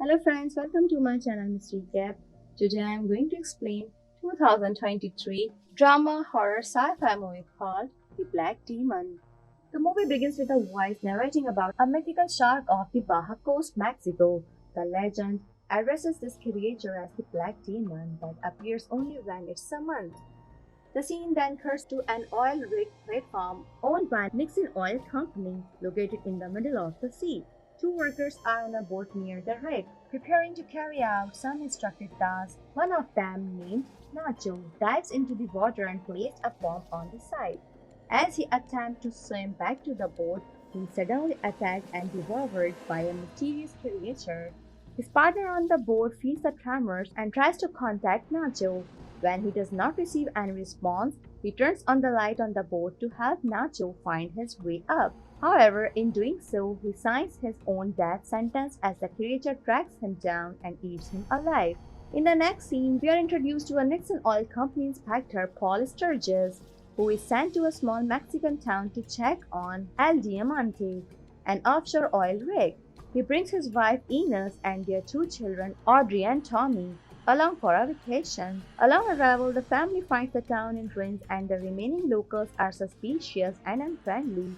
Hello friends, welcome to my channel Mystery Cap. Today I am going to explain 2023 drama horror sci-fi movie called The Black Demon. The movie begins with a voice narrating about a mythical shark of the Baja Coast, Mexico. The legend addresses this creature as the Black Demon that appears only when it's summoned. The scene then cuts to an oil rig platform owned by Nixon Oil Company located in the middle of the sea. Two workers are on a boat near the rig, preparing to carry out some instructed tasks. One of them, named Nacho, dives into the water and places a bomb on the side. As he attempts to swim back to the boat, he is suddenly attacked and devoured by a mysterious creature. His partner on the boat feels the tremors and tries to contact Nacho. When he does not receive any response, he turns on the light on the boat to help Nacho find his way up. However, in doing so, he signs his own death sentence as the creature tracks him down and eats him alive. In the next scene, we are introduced to a Nixon Oil Company inspector, Paul Sturges, who is sent to a small Mexican town to check on El Diamante, an offshore oil rig. He brings his wife Ines and their two children, Audrey and Tommy, along for a vacation. Along arrival, the family finds the town in ruins and the remaining locals are suspicious and unfriendly.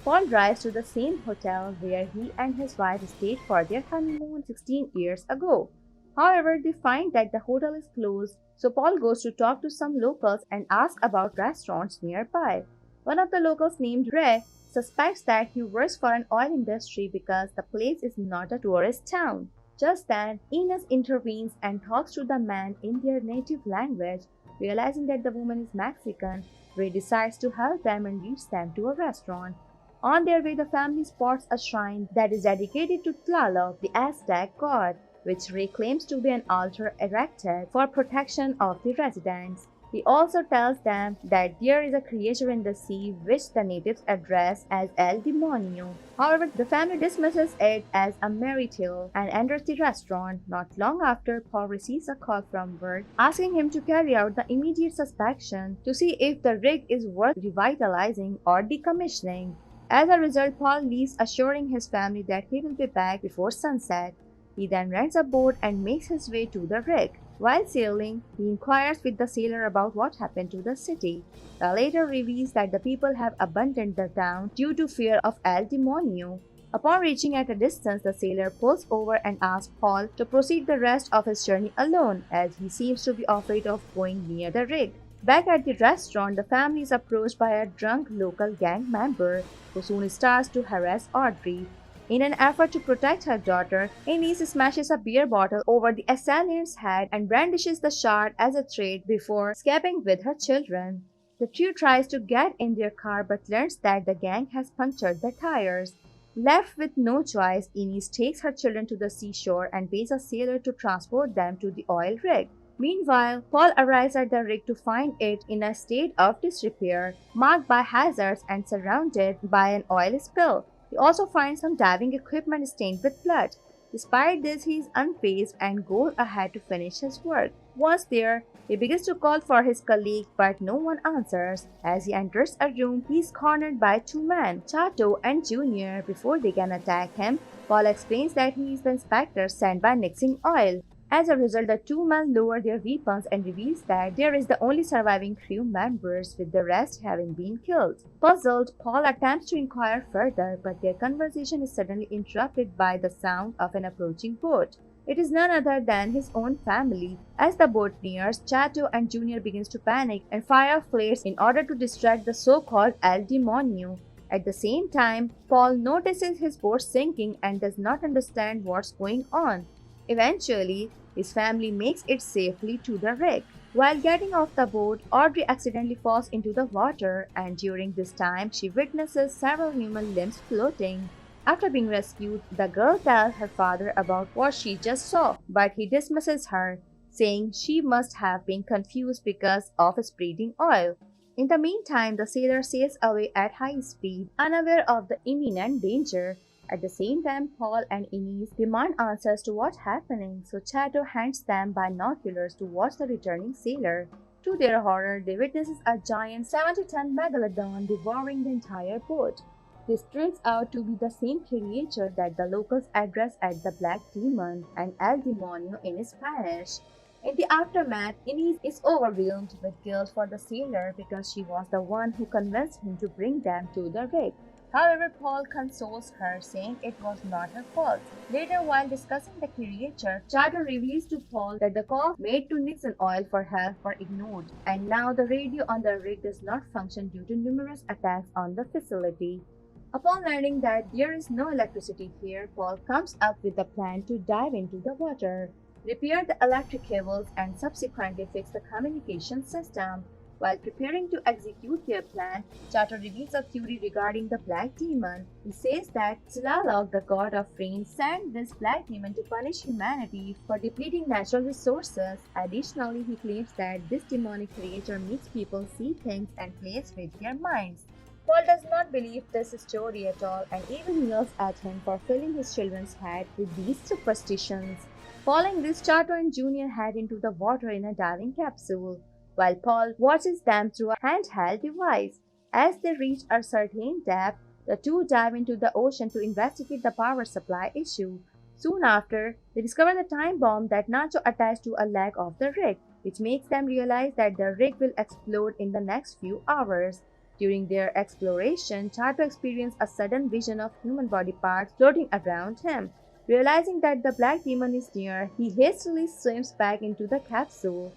Paul drives to the same hotel where he and his wife stayed for their honeymoon 16 years ago. However, they find that the hotel is closed, so Paul goes to talk to some locals and asks about restaurants nearby. One of the locals, named Ray, suspects that he works for an oil industry because the place is not a tourist town. Just then, Ines intervenes and talks to the man in their native language. Realizing that the woman is Mexican, Ray decides to help them and leads them to a restaurant. On their way, the family spots a shrine that is dedicated to Tlaloc, the Aztec god, which Ray claims to be an altar erected for protection of the residents. He also tells them that there is a creature in the sea which the natives address as El Demonio. However, the family dismisses it as a merry tale and enters the restaurant. Not long after, Paul receives a call from work asking him to carry out the immediate inspection to see if the rig is worth revitalizing or decommissioning. As a result, Paul leaves, assuring his family that he will be back before sunset. He then rents a boat and makes his way to the rig. While sailing, he inquires with the sailor about what happened to the city. The latter reveals that the people have abandoned the town due to fear of El Demonio. Upon reaching at a distance, the sailor pulls over and asks Paul to proceed the rest of his journey alone, as he seems to be afraid of going near the rig. Back at the restaurant, the family is approached by a drunk local gang member who soon starts to harass Audrey. In an effort to protect her daughter, Ines smashes a beer bottle over the assailant's head and brandishes the shard as a threat before escaping with her children. The trio tries to get in their car but learns that the gang has punctured the tires. Left with no choice, Ines takes her children to the seashore and pays a sailor to transport them to the oil rig. Meanwhile, Paul arrives at the rig to find it in a state of disrepair, marked by hazards and surrounded by an oil spill. He also finds some diving equipment stained with blood. Despite this, he is unfazed and goes ahead to finish his work. Once there, he begins to call for his colleague, but no one answers. As he enters a room, he is cornered by two men, Chato and Junior. Before they can attack him, Paul explains that he is the inspector sent by Nixon Oil. As a result, the two men lower their weapons and reveals that there is the only surviving crew members, with the rest having been killed. Puzzled, Paul attempts to inquire further, but their conversation is suddenly interrupted by the sound of an approaching boat. It is none other than his own family. As the boat nears, Chato and Junior begins to panic and fire flares in order to distract the so-called El Demonio. At the same time, Paul notices his boat sinking and does not understand what's going on. Eventually, his family makes it safely to the rig. While getting off the boat, Audrey accidentally falls into the water, and during this time, she witnesses several human limbs floating. After being rescued, the girl tells her father about what she just saw, but he dismisses her, saying she must have been confused because of spreading oil. In the meantime, the sailor sails away at high speed, unaware of the imminent danger. At the same time, Paul and Ines demand answers to what's happening, so Chato hands them binoculars to watch the returning sailor. To their horror, they witness a giant 70-ton megalodon devouring the entire boat. This turns out to be the same creature that the locals address as the Black Demon and El Demonio in Spanish. In the aftermath, Inez is overwhelmed with guilt for the sailor because she was the one who convinced him to bring them to the rig. However, Paul consoles her, saying it was not her fault. Later, while discussing the creature, Chato reveals to Paul that the calls made to Nixon Oil for help were ignored, and now the radio on the rig does not function due to numerous attacks on the facility. Upon learning that there is no electricity here, Paul comes up with a plan to dive into the water, repair the electric cables, and subsequently fix the communication system. While preparing to execute their plan, Chato reveals a theory regarding the Black Demon. He says that Tlaloc, the god of rain, sent this Black Demon to punish humanity for depleting natural resources. Additionally, he claims that this demonic creature makes people see things and plays with their minds. Paul does not believe this story at all and even yells at him for filling his children's head with these superstitions. Following this, Chato and Junior head into the water in a diving capsule, while Paul watches them through a handheld device. As they reach a certain depth, the two dive into the ocean to investigate the power supply issue. Soon after, they discover the time bomb that Nacho attached to a leg of the rig, which makes them realize that the rig will explode in the next few hours. During their exploration, Chato experiences a sudden vision of human body parts floating around him. Realizing that the Black Demon is near, he hastily swims back into the capsule.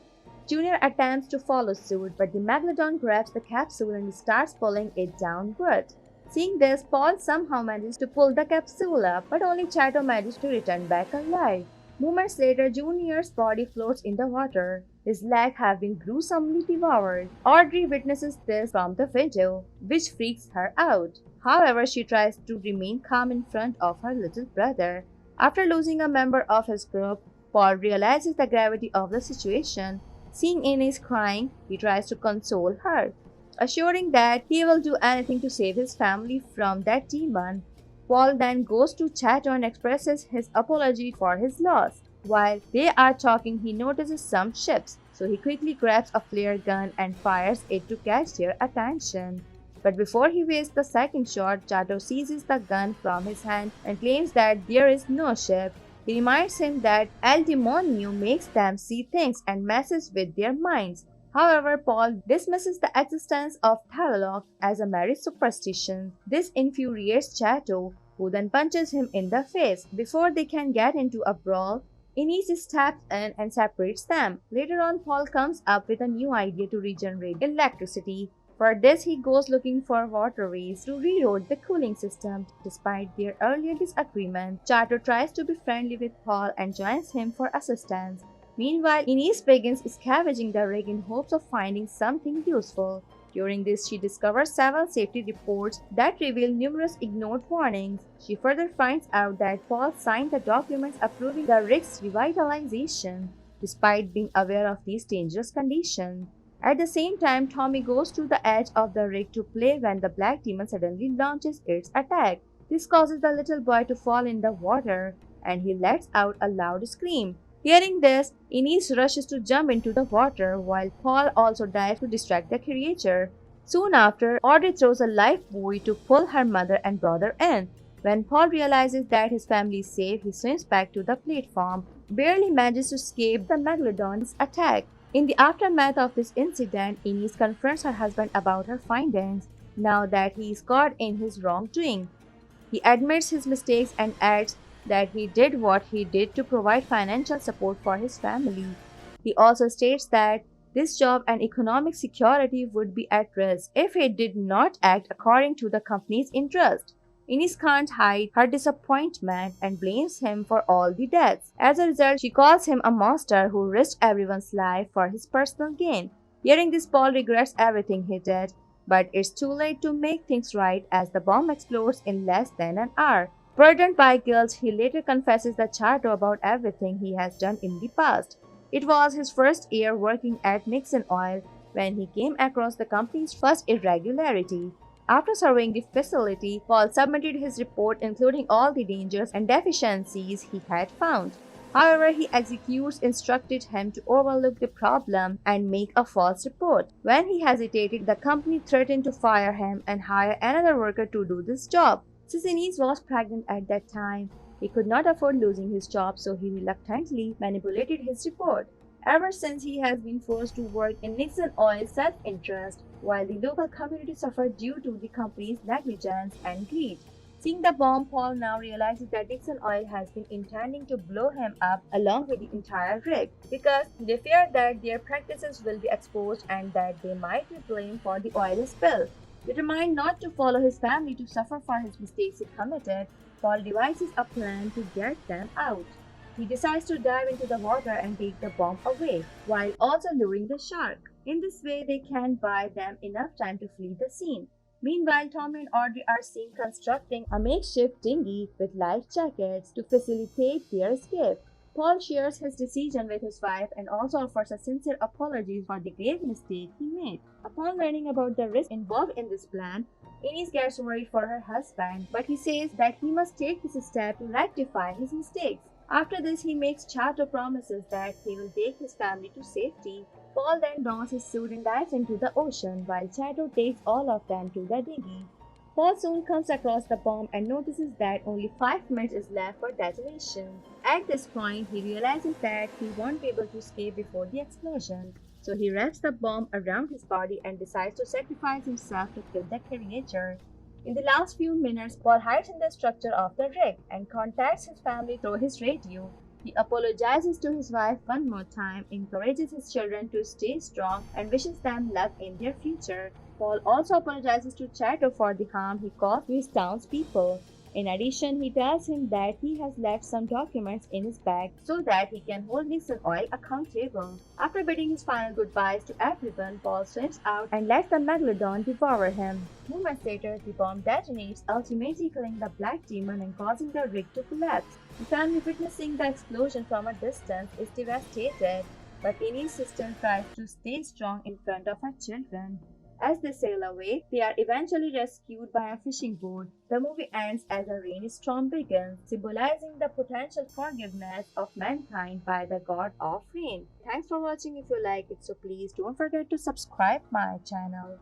Junior attempts to follow suit, but the megalodon grabs the capsule and starts pulling it downward. Seeing this, Paul somehow manages to pull the capsule up, but only Chato manages to return back alive. Moments later, Junior's body floats in the water. His legs have been gruesomely devoured. Audrey witnesses this from the window, which freaks her out. However, she tries to remain calm in front of her little brother. After losing a member of his group, Paul realizes the gravity of the situation. Seeing Inez crying, he tries to console her, assuring that he will do anything to save his family from that demon. Paul then goes to Chato and expresses his apology for his loss. While they are talking, he notices some ships, so he quickly grabs a flare gun and fires it to catch their attention. But before he wastes the second shot, Chato seizes the gun from his hand and claims that there is no ship. He reminds him that El Demonio makes them see things and messes with their minds. However, Paul dismisses the existence of Tlaloc as a mere superstition. This infuriates Chato, who then punches him in the face. Before they can get into a brawl, Inez steps in and separates them. Later on, Paul comes up with a new idea to regenerate electricity. For this, he goes looking for waterways to reroute the cooling system. Despite their earlier disagreement, Chato tries to be friendly with Paul and joins him for assistance. Meanwhile, Inez begins scavenging the rig in hopes of finding something useful. During this, she discovers several safety reports that reveal numerous ignored warnings. She further finds out that Paul signed the documents approving the rig's revitalization, despite being aware of these dangerous conditions. At the same time, Tommy goes to the edge of the rig to play when the Black Demon suddenly launches its attack. This causes the little boy to fall in the water, and he lets out a loud scream. Hearing this, Inez rushes to jump into the water, while Paul also dives to distract the creature. Soon after, Audrey throws a life buoy to pull her mother and brother in. When Paul realizes that his family is safe, he swims back to the platform, barely manages to escape the megalodon's attack. In the aftermath of this incident, Inez confronts her husband about her findings, now that he is caught in his wrongdoing. He admits his mistakes and adds that he did what he did to provide financial support for his family. He also states that this job and economic security would be at risk if he did not act according to the company's interest. Inez can't hide her disappointment and blames him for all the deaths. As a result, she calls him a monster who risked everyone's life for his personal gain. Hearing this, Paul regrets everything he did, but it's too late to make things right as the bomb explodes in less than an hour. Burdened by guilt, he later confesses to Chato about everything he has done in the past. It was his first year working at Nixon Oil when he came across the company's first irregularity. After surveying the facility, Paul submitted his report including all the dangers and deficiencies he had found. However, he executes instructed him to overlook the problem and make a false report. When he hesitated, the company threatened to fire him and hire another worker to do this job. Since was pregnant at that time, he could not afford losing his job, so he reluctantly manipulated his report. Ever since, he has been forced to work in Nixon Oil's self-interest, while the local community suffered due to the company's negligence and greed. Seeing the bomb, Paul now realizes that Nixon Oil has been intending to blow him up along with the entire rig because they fear that their practices will be exposed and that they might be blamed for the oil spill. Determined not to follow his family to suffer for his mistakes he committed, Paul devises a plan to get them out. He decides to dive into the water and take the bomb away, while also luring the shark. In this way, they can buy them enough time to flee the scene. Meanwhile, Tommy and Audrey are seen constructing a makeshift dinghy with life jackets to facilitate their escape. Paul shares his decision with his wife and also offers a sincere apology for the grave mistake he made. Upon learning about the risk involved in this plan, Ines gets worried for her husband, but he says that he must take this step to rectify his mistakes. After this, he makes Chato promises that he will take his family to safety. Paul then dons his suit and dives into the ocean, while Chato takes all of them to the dinghy. Paul soon comes across the bomb and notices that only 5 minutes is left for detonation. At this point, he realizes that he won't be able to escape before the explosion, so he wraps the bomb around his body and decides to sacrifice himself to kill the creature. In the last few minutes, Paul hides in the structure of the rig and contacts his family through his radio. He apologizes to his wife one more time, encourages his children to stay strong, and wishes them luck in their future. Paul also apologizes to Chato for the harm he caused to his townspeople. In addition, he tells him that he has left some documents in his bag so that he can hold Nixon Oil accountable. After bidding his final goodbyes to everyone, Paul swims out and lets the megalodon devour him. Moments later, the bomb detonates, ultimately killing the black demon and causing the rig to collapse. The family witnessing the explosion from a distance is devastated, but Annie's sister tries to stay strong in front of her children. As they sail away, they are eventually rescued by a fishing boat. The movie ends as a rainstorm begins, symbolizing the potential forgiveness of mankind by the god of rain. Thanks for watching. If you like it, so please don't forget to subscribe my channel.